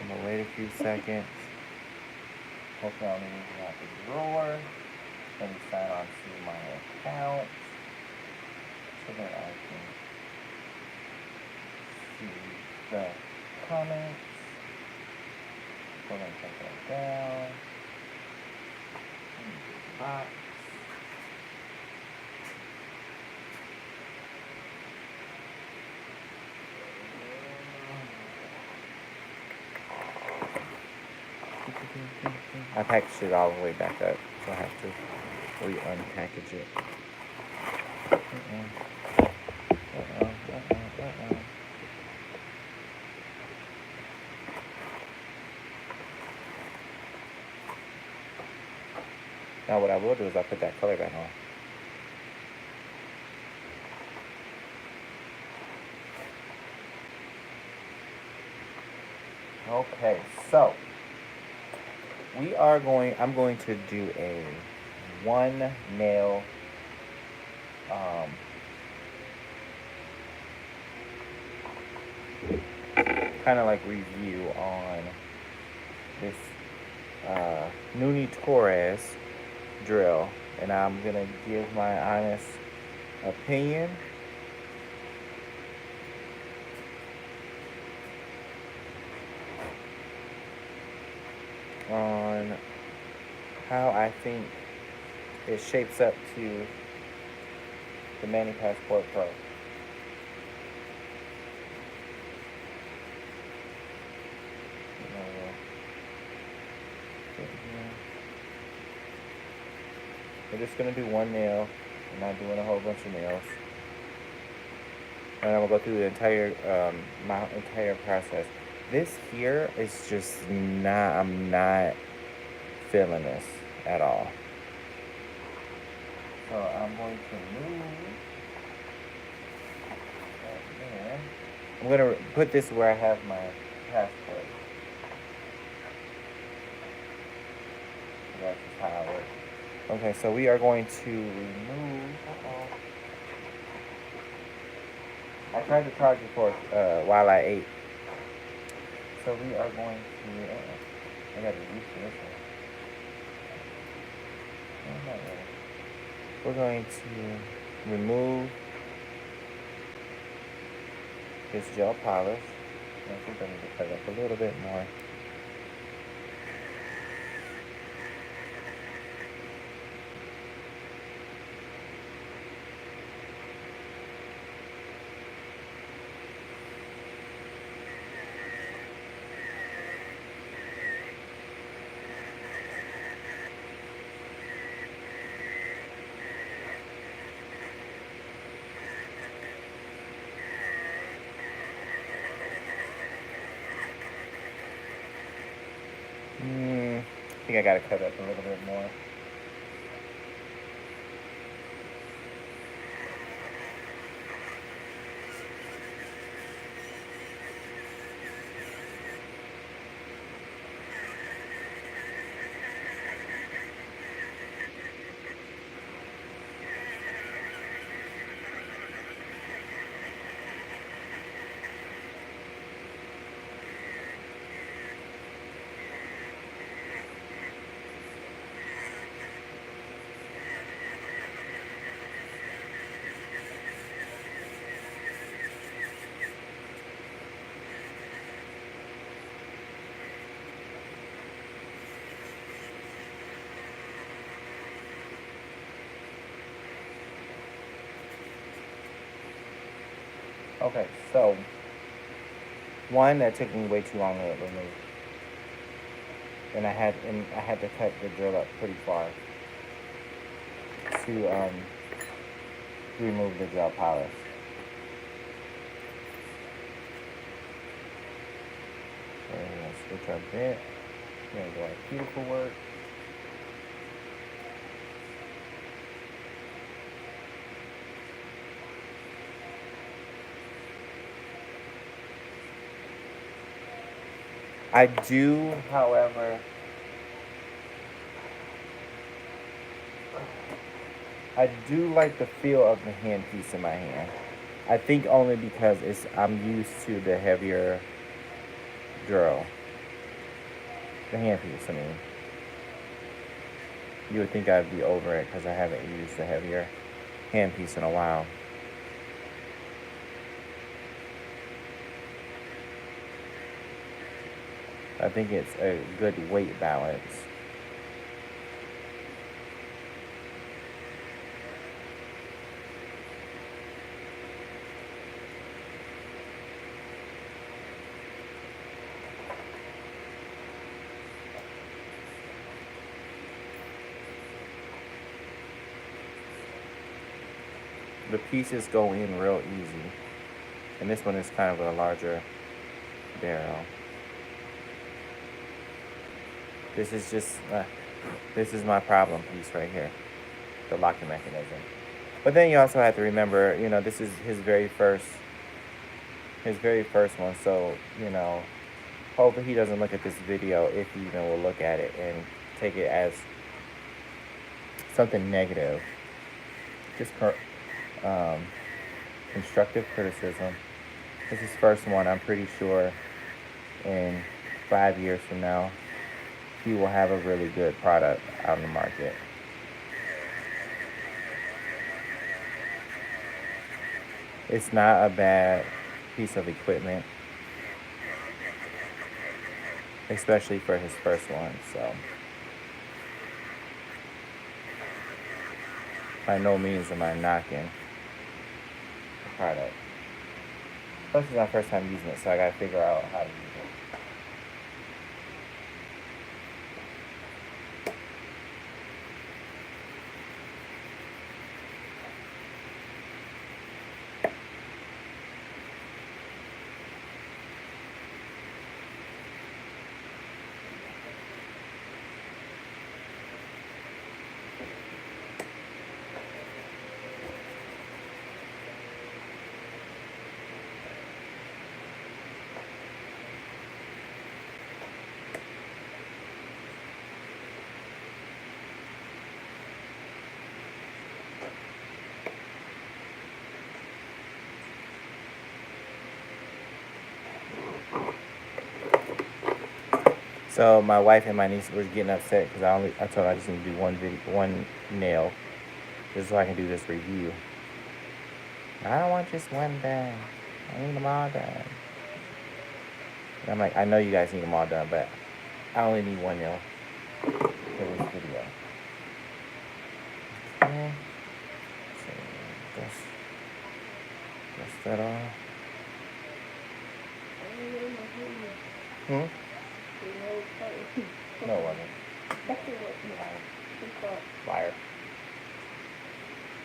gonna wait a few seconds. Hopefully I'll need to out the drawer. Let me sign on to my account so that I can see the comments. Go ahead and take that down. Box. I packaged it all the way back up, so I have to re-unpackage it. Now what I will do is I'll put that color back on. Okay, so I'm going to do a one nail kind of like review on this Nuni Torres drill, and I'm gonna give my honest opinion on how I think it shapes up to the Mani Passport Pro. We're just gonna do one nail. I'm not doing a whole bunch of nails. And I'm gonna go through the entire my entire process. This here is just not, I'm not feeling this at all. So I'm going to move that there. I'm gonna put this where I have my passport. That's just how it works. Okay, so we are going to remove. I tried to charge it for while I ate. So we are going to. I gotta use this one. We're going to remove this gel polish. I think I need to cut it up a little bit more. I think I gotta cut up a little bit more. Okay, so one that took me way too long to remove, and I had to cut the drill up pretty far to remove the gel polish. So we're gonna switch our bit. We're gonna do our cuticle work. I do, however, I do like the feel of the handpiece in my hand. I think only because I'm used to the heavier drill. The handpiece, I mean. You would think I'd be over it because I haven't used the heavier handpiece in a while. I think it's a good weight balance. The pieces go in real easy. And this one is kind of a larger barrel. This is just, this is my problem piece right here. The locking mechanism. But then you also have to remember, you know, this is his very first one. So, you know, hopefully he doesn't look at this video, if he even will look at it and take it as something negative. Just constructive criticism. This is his first one. I'm pretty sure in 5 years from now, he will have a really good product out in the market. It's not a bad piece of equipment, especially for his first one. So, by no means am I knocking the product. Plus, it's my first time using it, so I gotta figure out how to use it. So my wife and my niece were getting upset because I told her I just need to do one nail, just so I can do this review. I don't want just one done. I need them all done. And I'm like, I know you guys need them all done, but I only need one nail for this video. Okay. So dust that off. No, it wasn't. Liar.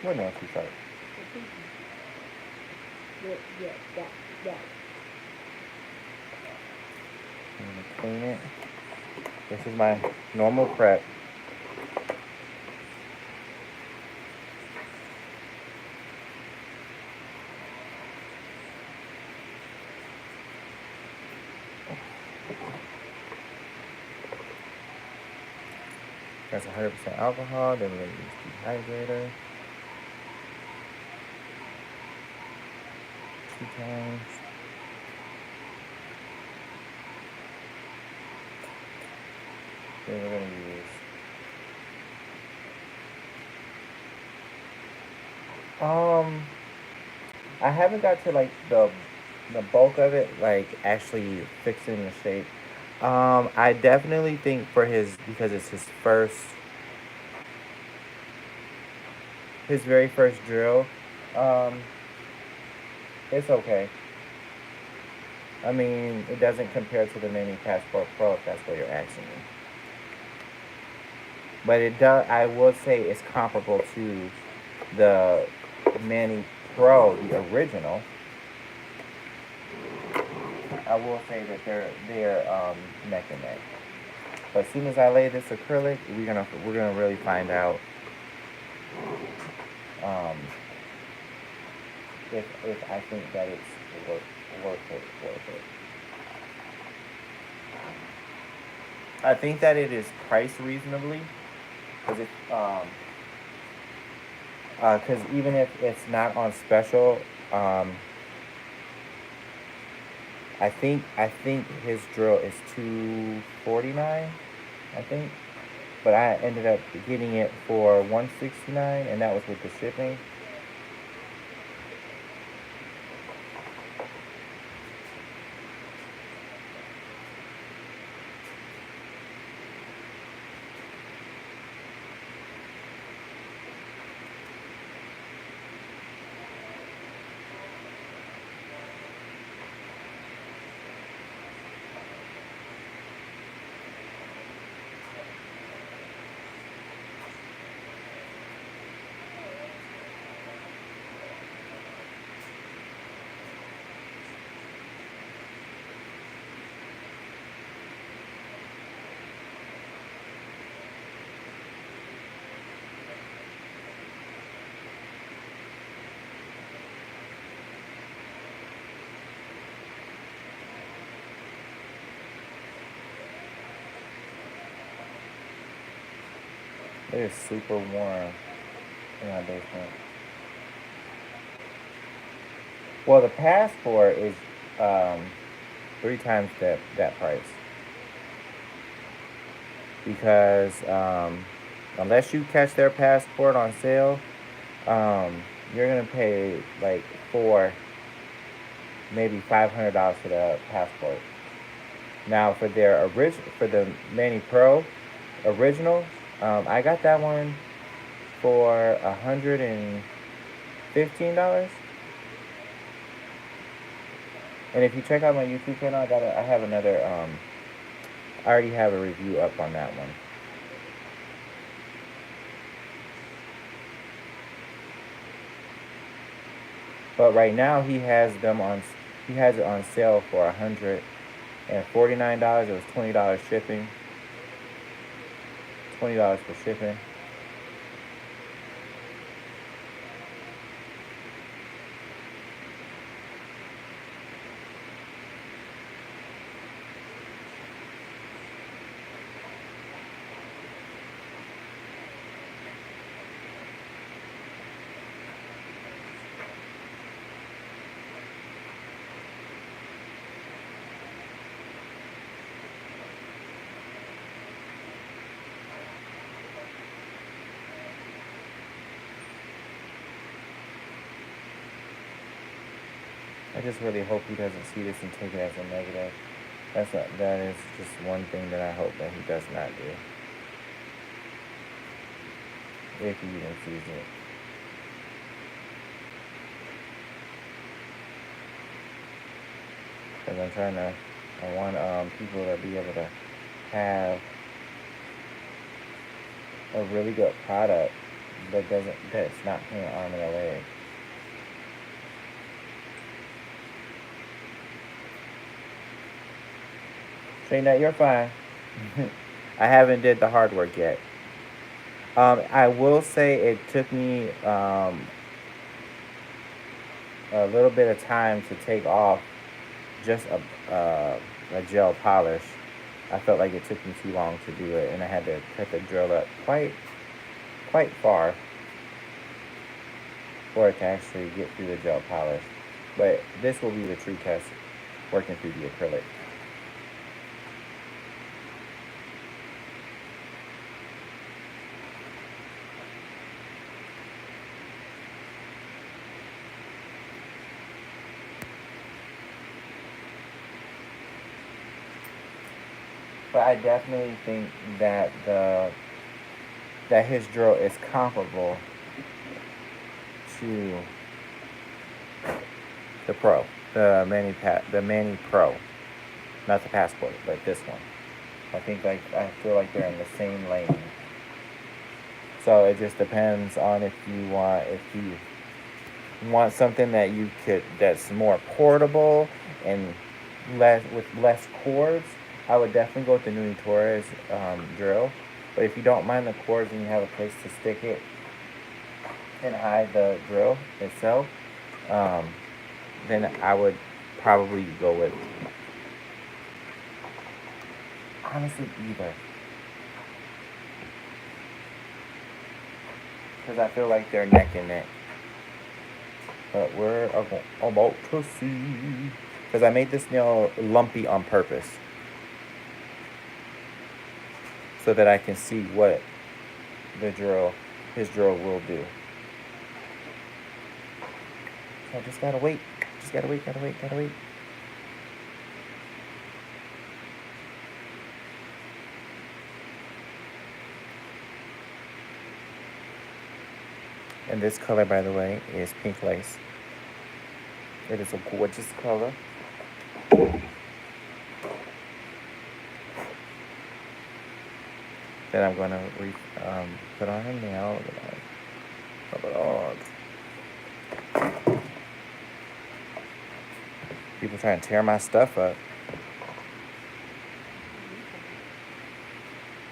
What nail too sharp? Yeah. I'm gonna clean it. This is my normal prep. That's 100% alcohol. Then we're gonna use dehydrator. 2 times. Then we're gonna use I haven't got to like the bulk of it, like actually fixing the shape. I definitely think for because it's his very first drill, it's okay. I mean, it doesn't compare to the Nuni Passport Pro, if that's what you're asking me. But it does. I will say it's comparable to the Nuni Pro, the original. I will say that they're neck and neck. But as soon as I lay this acrylic, we're gonna really find out if I think that it's worth it. I think that it is priced reasonably, because Because even if it's not on special, I think his drill is $249. I think, but I ended up getting it for $169, and that was with the shipping. It is super warm in my basement. Well, the passport is um, 3 times that price because unless you catch their passport on sale, you're gonna pay like maybe $500 for the passport. Now for for the Mani Pro original, I got that one for $115. And if you check out my YouTube channel, I have another I already have a review up on that one. But right now he has it on sale for $149. It was $20 shipping. $20 for shipping. I just really hope he doesn't see this and take it as a negative. That is just one thing that I hope that he does not do. If he even sees it. Because I want people to be able to have a really good product that's not paying arm and a leg. Saying that you're fine. I haven't did the hard work yet. I will say it took me a little bit of time to take off just a gel polish. I felt like it took me too long to do it, and I had to cut the drill up quite far for it to actually get through the gel polish. But this will be the true test working through the acrylic. But I definitely think that his drill is comparable to the Pro, the Mani Pro, not the Passport, but this one. I feel like they're in the same lane. So it just depends on if you want something that's more portable and with less cords. I would definitely go with the Nuni Torres drill. But if you don't mind the cords and you have a place to stick it and hide the drill itself, then I would probably go with, honestly, either. because I feel like they're neck and neck. But we're about to see. Because I made this nail lumpy on purpose. So that I can see what his drill will do. So I just gotta wait. Just gotta wait. And this color, by the way, is pink lace. It is a gorgeous color. Then I'm gonna put on her nail. People trying to tear my stuff up.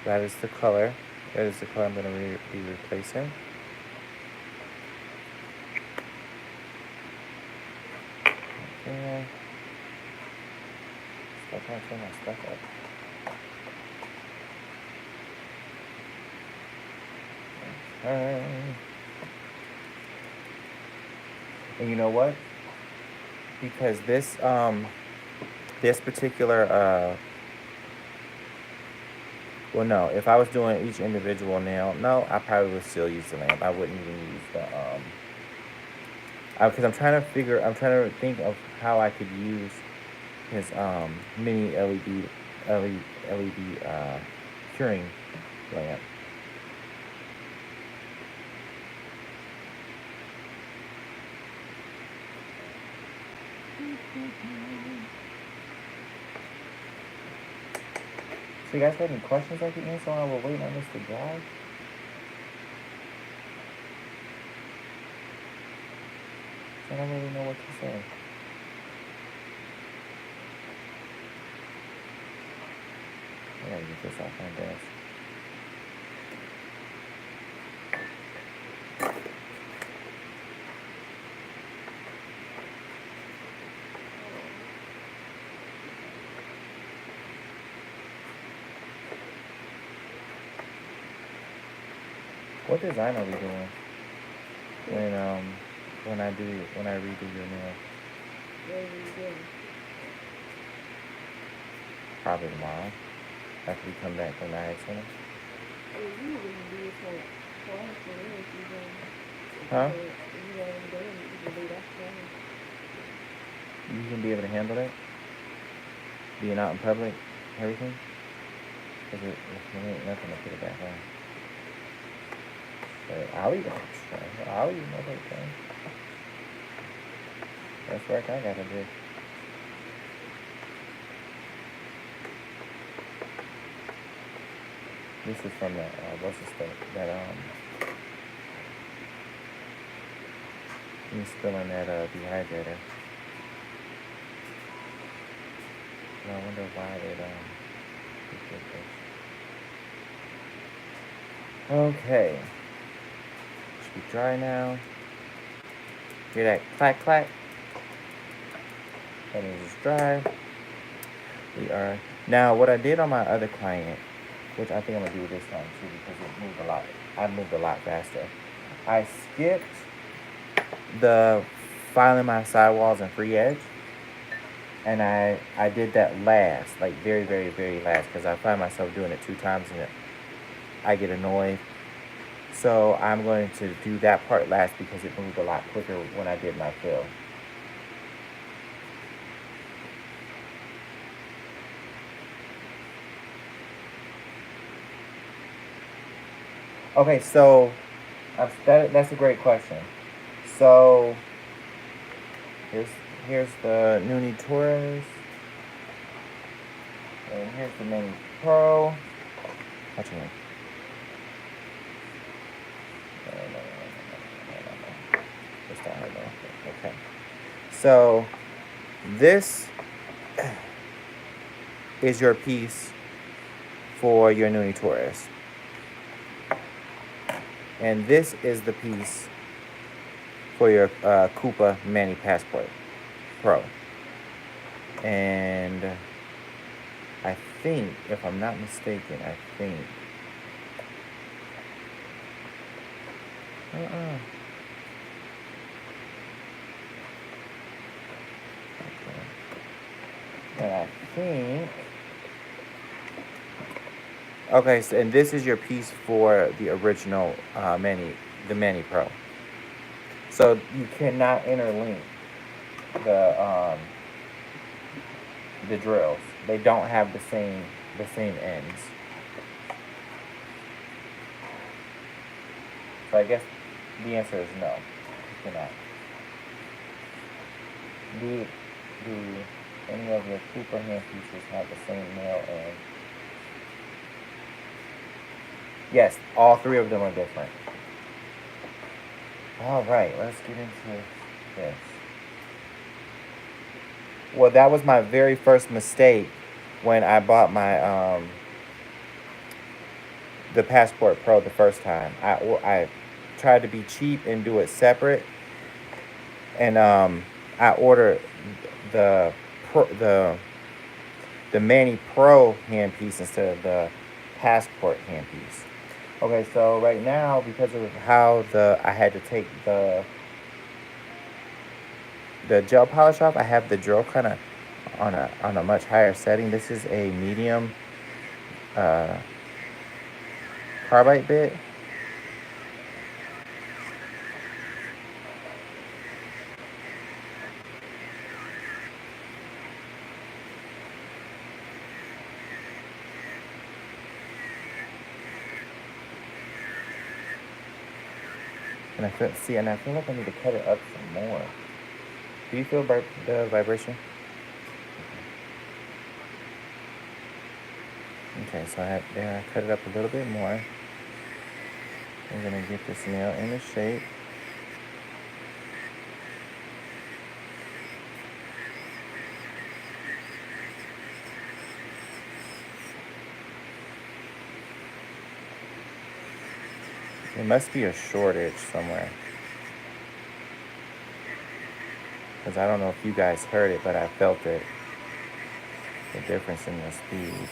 That is the color. That is the color I'm gonna be replacing. Okay. Stop trying to tear my stuff up. And you know what? Because this particular well, no, if I was doing each individual nail, no, I probably would still use the lamp. I wouldn't even use the because I'm trying to think of how I could use his mini LED curing lamp. So you guys got any questions I can answer while we're waiting on this to dry? I don't really know what to say. I gotta get this off my desk. What design are we doing when I redo your nail? What are you doing? Probably tomorrow, after we come back from the eye center. You usually do this like twice a week. Huh? You can do that fine. You can be able to handle that? Being out in public, everything? Because it ain't nothing to put it back on. But I'll even try. I'll even know that thing. That's work I gotta do. This is from the, what's the stuff? That, he's still in that, dehydrator. And I wonder why it, did this. Okay. Should be dry now. Hear that clack clack? That means it's dry. We are, now what I did on my other client, which I think I'm gonna do this time too because it moved a lot. I moved a lot faster. I skipped the filing my sidewalls and free edge, and I did that last, like very, very, very last, because I find myself doing it 2 times and I get annoyed. So I'm going to do that part last because it moved a lot quicker when I did my fill. Okay, so that's a great question. So here's the Nuni Torres, and here's the Nuni Pro. Watch me. Okay. So this is your piece for your Nuni Torres. And this is the piece for your Coupa Mani Passport Pro. And I think, if I'm not mistaken, Okay. And I think. Okay, so, and this is your piece for the original the Mani Pro. So you cannot interlink the the drills. They don't have the same ends. So I guess the answer is no. You cannot. Do any of your Cooper hand pieces have the same nail end? Yes, all three of them are different. All right, let's get into this. Well, that was my very first mistake when I bought my the Passport Pro the first time. I tried to be cheap and do it separate, and I ordered the the Mani Pro handpiece instead of the Passport handpiece. Okay, so right now, because of how I had to take the gel polish off, I have the drill kind of on a much higher setting. This is a medium uh, carbide bit. And I feel like I need to cut it up some more. Do you feel the vibration? Okay, so I cut it up a little bit more. I'm gonna get this nail in the shape. It must be a shortage somewhere. Because I don't know if you guys heard it, but I felt it. The difference in the speed.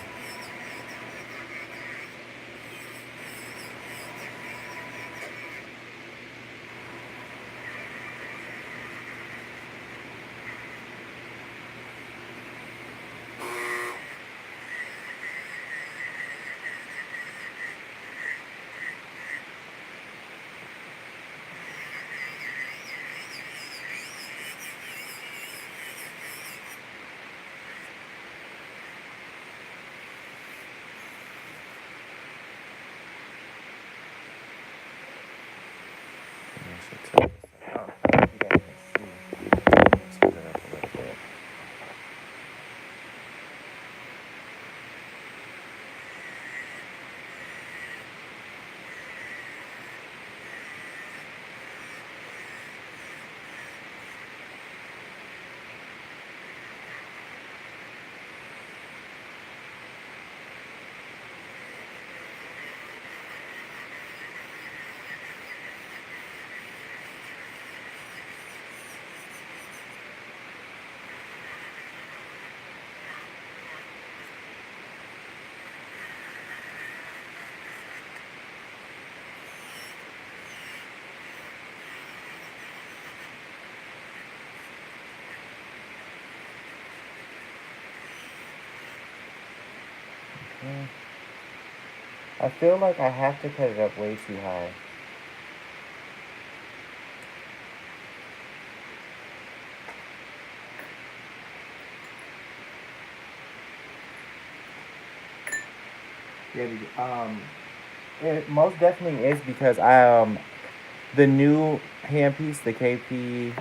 I feel like I have to cut it up way too high. Yeah, it most definitely is because the new handpiece, the KP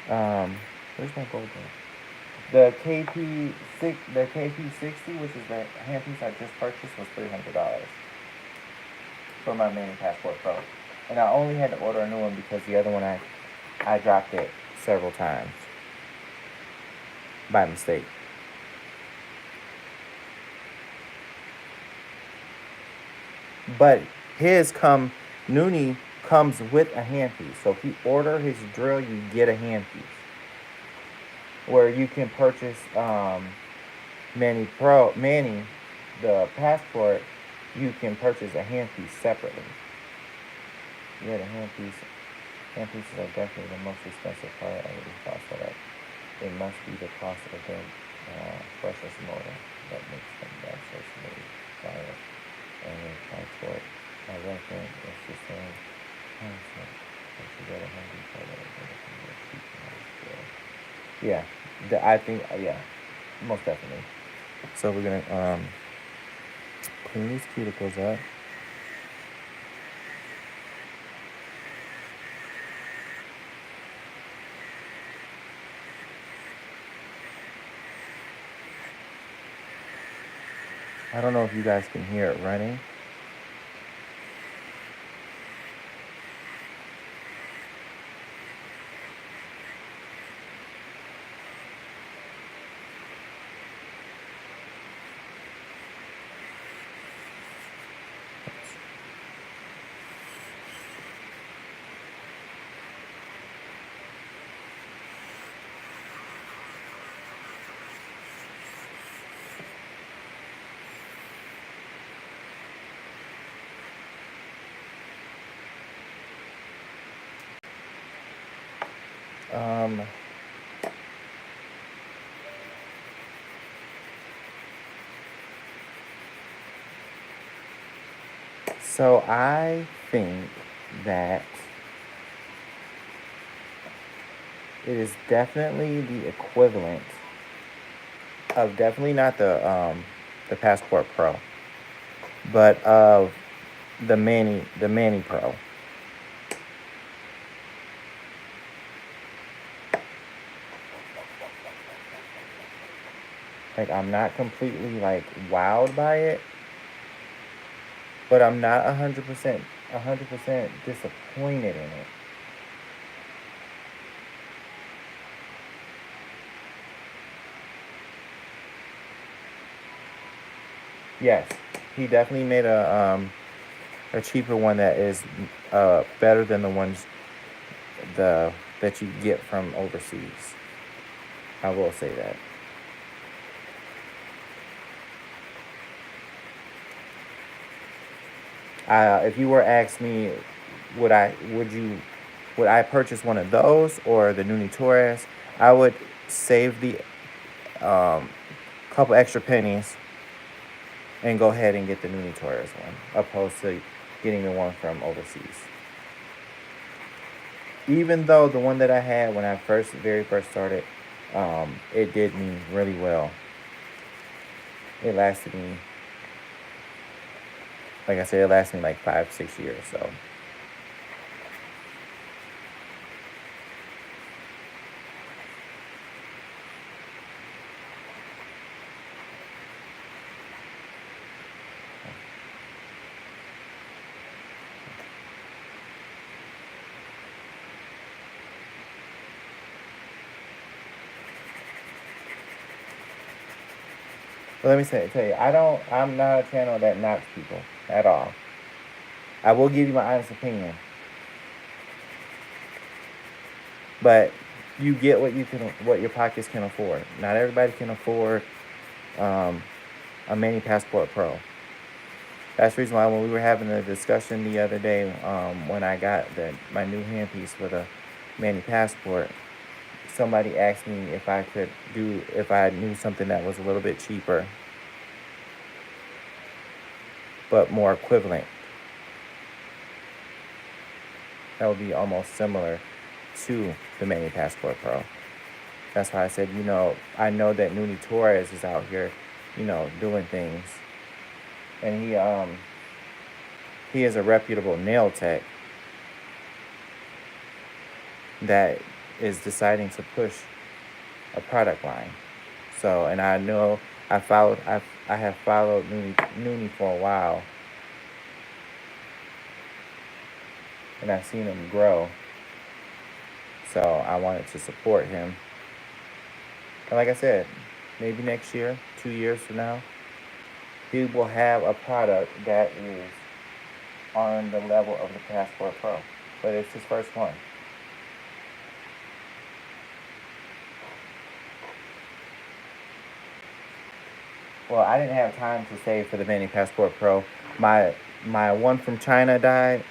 where's my gold bar? The KP60, which is the handpiece I just purchased, was $300 for my Mani Passport Pro, and I only had to order a new one because the other one I dropped it several times by mistake. But Nuni comes with a handpiece. So if you order his drill, you get a handpiece. Where you can purchase Mani, the Passport, you can purchase a handpiece separately. Yeah, the handpieces are definitely the most expensive part of the e-file setup. It must be the cost of the brushless motor that makes them that so smooth, quiet, and high torque. I reckon it's the same concept. But you go to Home Depot, yeah, I think yeah, most definitely. So we're gonna clean these cuticles up. I don't know if you guys can hear it running. Um, so I think that it is definitely the equivalent of definitely not the Passport Pro, but of the Mani Pro. Like I'm not completely like wowed by it, but I'm not 100% disappointed in it. Yes, he definitely made a cheaper one that is better than the ones the that you get from overseas. I will say that. If you were asked me, would I purchase one of those or the Nuni Torres? I would save the couple extra pennies and go ahead and get the Nuni Torres one, opposed to getting the one from overseas. Even though the one that I had when I very first started, it did me really well. It lasted me, like I said, it lasted me like 5, 6 years. So but let me tell you, I'm not a channel that knocks people at all. I will give you my honest opinion, but you get what your pockets can afford. Not everybody can afford um, a Mini Passport Pro. That's the reason why when we were having a discussion the other day, when I got my new handpiece for the Mini Passport, somebody asked me if I knew something that was a little bit cheaper, but more equivalent. That would be almost similar to the Mini Passport Pro. That's why I said, I know that Nuni Torres is out here, doing things, and he is a reputable nail tech that is deciding to push a product line. So, and I know I have followed Nuni for a while, and I've seen him grow. So I wanted to support him. And like I said, maybe next year, 2 years from now, he will have a product that is on the level of the Passport Pro. But it's his first one. Well, I didn't have time to save for the Mini Passport Pro. My one from China died,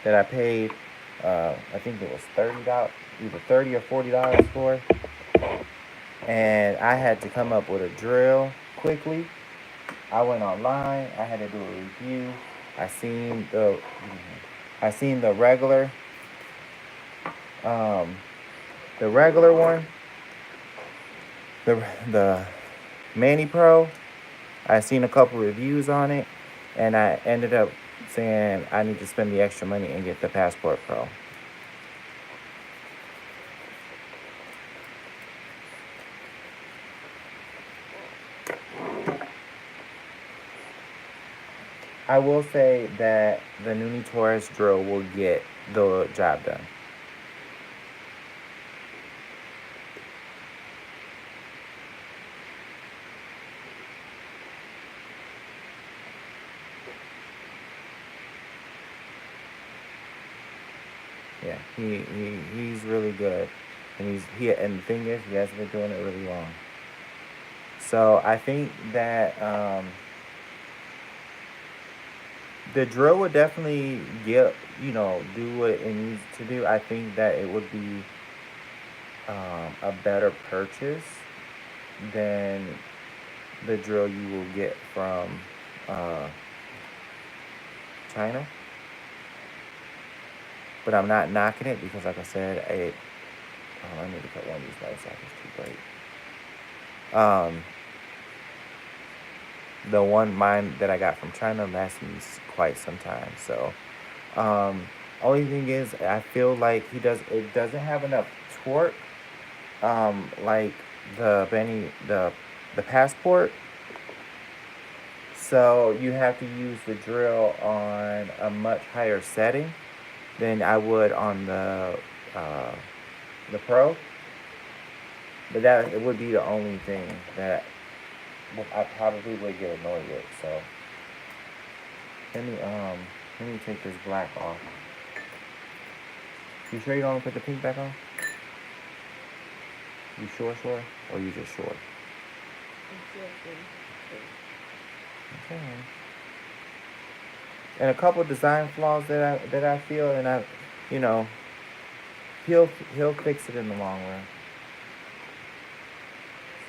that I paid, I think it was $30, either $30 or $40 for, and I had to come up with a drill quickly. I went online. I had to do a review. I seen the, I seen um, the regular one, the Mani Pro. I seen a couple reviews on it, and I ended up saying I need to spend the extra money and get the Passport Pro. I will say that the Nuni Torres drill will get the job done. Yeah, he's really good, and and the thing is, he hasn't been doing it really long. So I think that the drill would definitely do what it needs to do. I think that it would be a better purchase than the drill you will get from uh, China. But I'm not knocking it because, like I said, I need to cut one of these lights off. It's too bright. The one mine that I got from China lasts me quite some time. So, only thing is, I feel like it doesn't have enough torque, like the Passport. So you have to use the drill on a much higher setting than I would on the Pro. But that it would be the only thing that I probably would get annoyed with. So let me take this black off. You sure you don't want to put the pink back on? You sure? Or you just sure? Okay. And a couple design flaws that I feel, and you know, he'll fix it in the long run.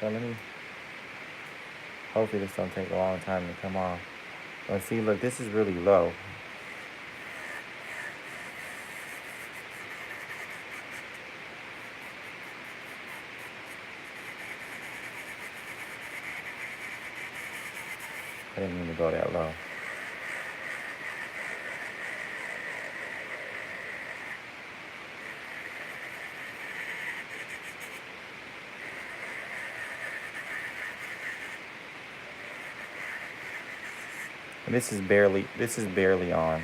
So hopefully this don't take a long time to come off. But see, look, this is really low. I didn't mean to go that low. And this is barely on.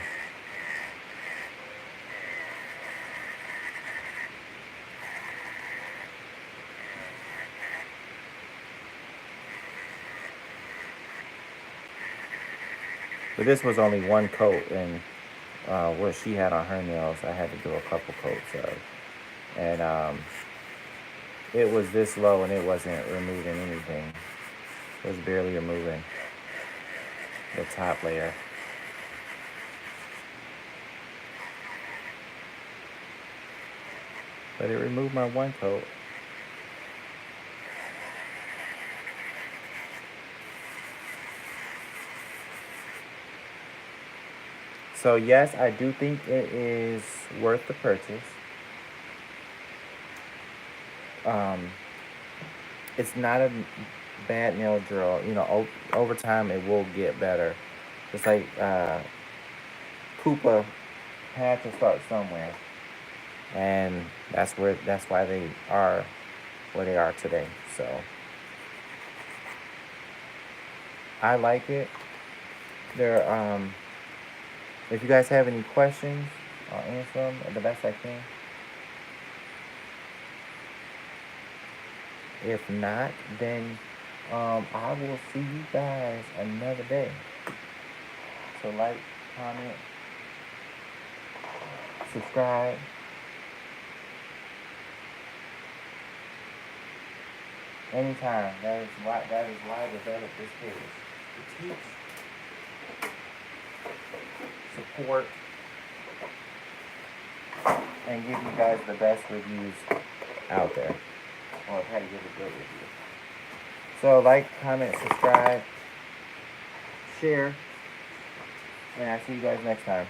But this was only one coat, and what she had on her nails, I had to do a couple coats of. And it was this low, and it wasn't removing anything. It was barely removing the top layer. But it removed my one coat. So yes, I do think it is worth the purchase. It's not a bad nail drill. Over time it will get better. It's like Koopa had to start somewhere, and that's why they are where they are today. So I like it. If you guys have any questions, I'll answer them the best I can. If not, then I will see you guys another day. So like, comment, subscribe. Anytime. That is why I developed this page. To teach, support, and give you guys the best reviews out there. Or try to give a good review. So like, comment, subscribe, share, and I'll see you guys next time.